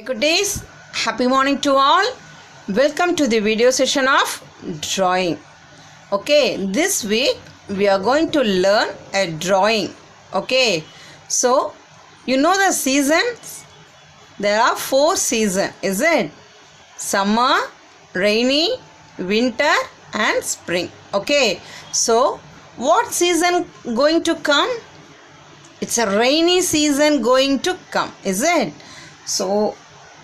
Good days, happy morning to all. Welcome to the video session of drawing. Okay, this week we are going to learn a drawing. Okay, so you know the seasons? There are 4 seasons, is it? Summer, rainy, winter and spring. Okay, so what season going to come? It's a rainy season going to come, is it? So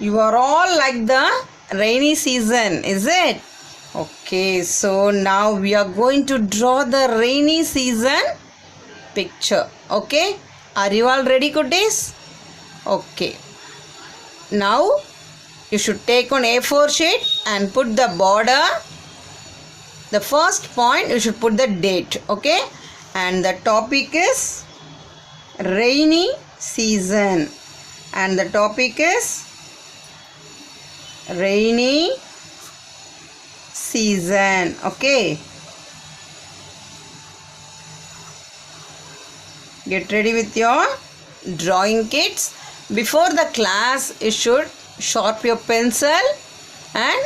you are all like the rainy season, is it? Okay, so now we are going to draw the rainy season picture. Okay, are you all ready, kutties? Okay, now you should take on A4 sheet and put the border. The first point you should put the date. Okay, and the topic is rainy season, and the topic is rainy season. Okay, get ready with your drawing kits. Before the class you should sharpen your pencil and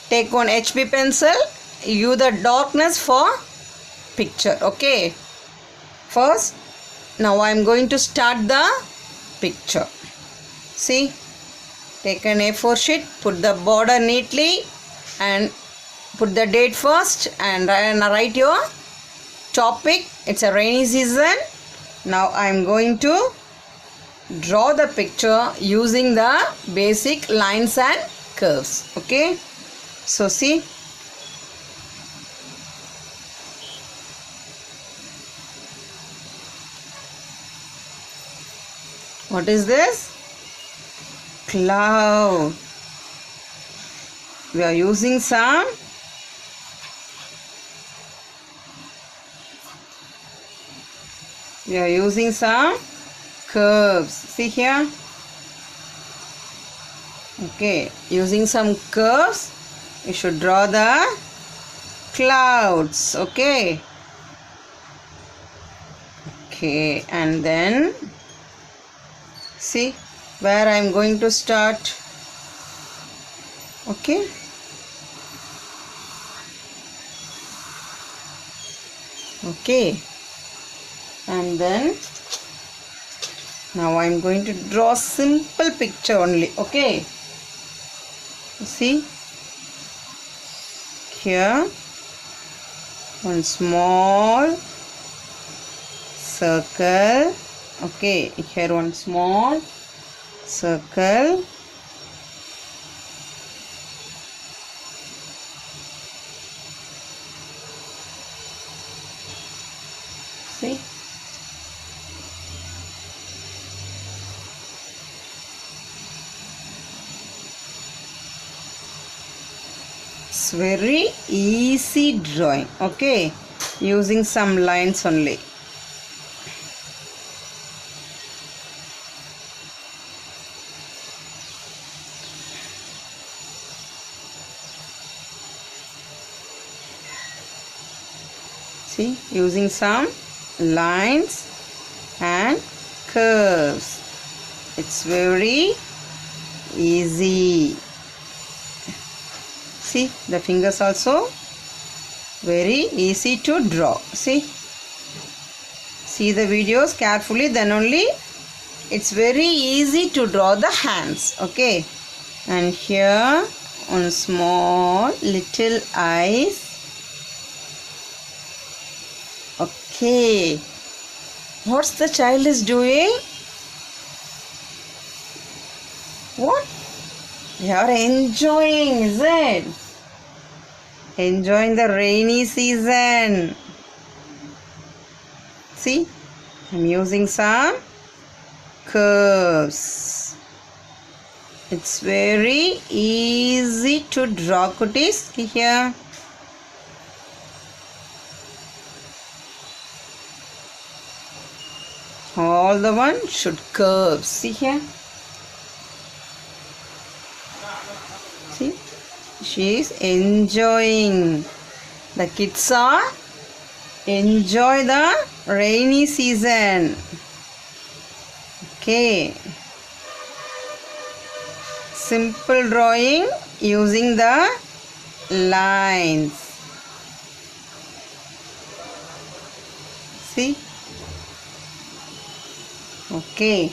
take one HB pencil. Use the darkness for picture. Okay, first now I am going to start the picture. See, take an A4 sheet, put the border neatly and put the date first and write your topic. It's a rainy season. Now I am going to draw the picture using the basic lines and curves. Okay, so see, what is this? Cloud. We are using some curves. See here. Okay, using some curves you should draw the clouds. Okay, and then see where I am going to start. Okay, and then now I am going to draw simple picture only. Okay, see here one small circle. Okay, here one small circle. See, it's very easy drawing. Okay, using some lines only. See, using some lines and curves. It's very easy. See, the fingers also very easy to draw. See the videos carefully, then only it's very easy to draw the hands. Okay, and here one small little eyes. Okay, what's the child is doing? What? They are enjoying, is it? Enjoying the rainy season. See, I'm using some curves. It's very easy to draw, kutties. See here. All the one should curve. See here. See, she is enjoying. The kids are enjoy the rainy season. Okay. simple drawing using the lines. See? Okay.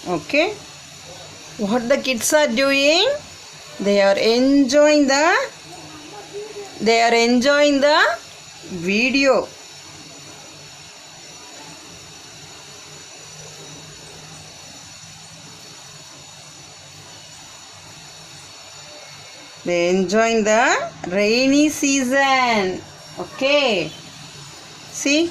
Okay. What the kids are doing? They are enjoying the video. They enjoying the rainy season. Okay. See?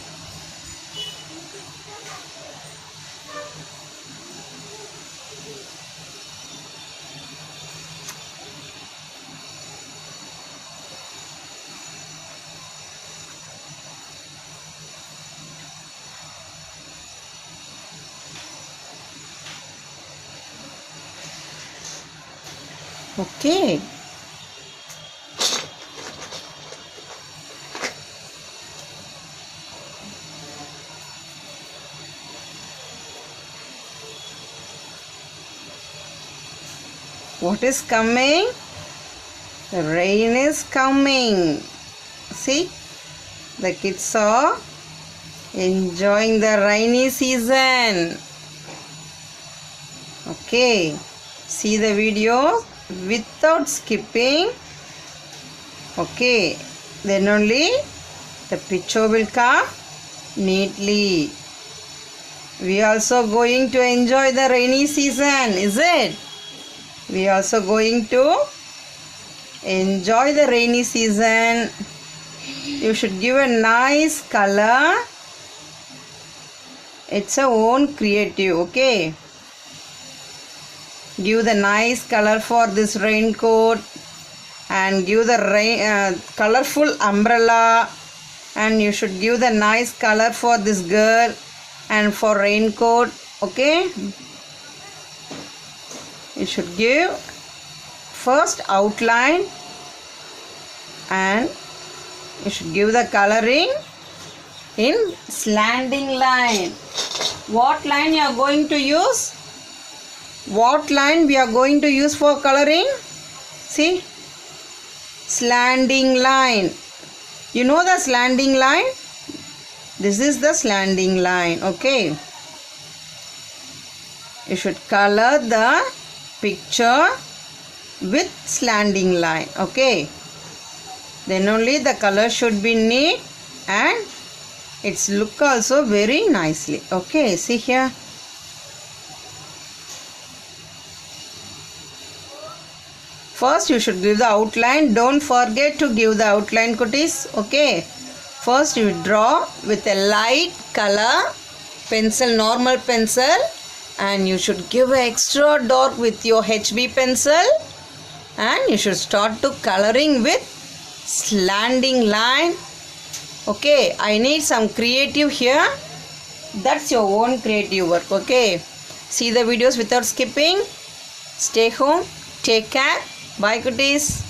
Okay. What is coming? The rain is coming. See? The kids are enjoying the rainy season. Okay. See the video without skipping. Okay. Then only the picture will come neatly. We also going to enjoy the rainy season, is it? We also going to enjoy the rainy season. You should give a nice color. It's a own creative, okay? Give the nice color for this raincoat and give the colorful umbrella, and you should give the nice color for this girl and for raincoat, okay? You should give first outline and you should give the coloring in slanting line. What line you are going to use? What line we are going to use for coloring? See? Slanting line. You know the slanting line? This is the slanting line, okay? You should color the picture with slanting line, okay? Then only the color should be neat and its look also very nicely, okay? See here. First you should give the outline. Don't forget to give the outline, cuties, okay? First you draw with a light color pencil, normal pencil, and you should give an extra dark with your HB pencil, and you should start to coloring with slanting line. Okay, I need some creative here. That's your own creative work, okay? See the videos without skipping. Stay home. Take care. Bye, cuties.